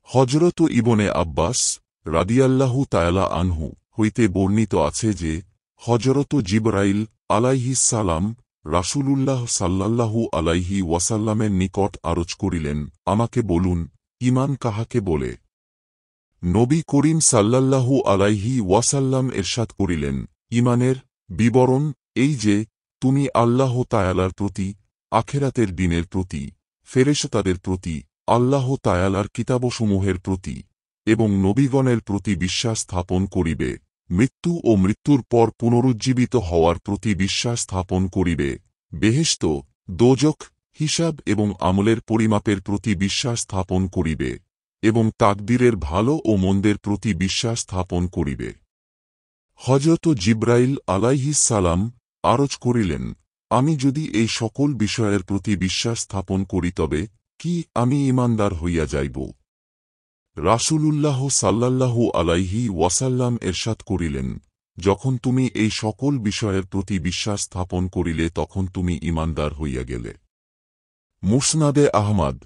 হযরত ইবনে আব্বাস রাদিয়াল্লাহু তাআলা আনহু হইতে বর্ণিত আছে যে হযরত জিবরাইল আলাইহিস সালাম রাসূলুল্লাহ সাল্লাল্লাহু আলাইহি ওয়াসাল্লামের নিকট আরজ করিলেন, আমাকে বলুন, ঈমান কাহাকে বলে? নবী করিম সাল্লাল্লাহু আলাইহি ওয়াসাল্লাম ইরশাদ করিলেন, ঈমানের বিবরণ এই যে তুমি আল্লাহ তাআলার প্রতি, আখিরাতের দিনের প্রতি, ফেরেশতাদের প্রতি, আল্লাহ তাআলার কিতাবসমূহের প্রতি এবং নবীগণের প্রতি বিশ্বাস স্থাপন করিবে, মৃত্যু ও মৃত্যুর পর পুনরুজ্জীবিত হওয়ার প্রতি বিশ্বাস স্থাপন করিবে, বেহেশত, দোজখ, হিসাব এবং আমলের পরিমাপের প্রতি বিশ্বাস স্থাপন করিবে এবং তাকদীরের ভালো ও মন্দের প্রতি বিশ্বাস স্থাপন করিবে। হযরত জিবরাইল আলাইহিস সালাম আরজ করিলেন, আমি যদি এই সকল বিষয়ের প্রতি বিশ্বাস স্থাপন করি তবে কি আমি ঈমানদার হইয়া যাইব? রাসূলুল্লাহ সাল্লাল্লাহু আলাইহি ওয়াসাল্লাম ইরশাদ করিলেন, যখন তুমি এই সকল বিষয়ের প্রতি বিশ্বাস স্থাপন করিলে তখন তুমি ঈমানদার হইয়া গেলে। মুসনাদে আহমদ।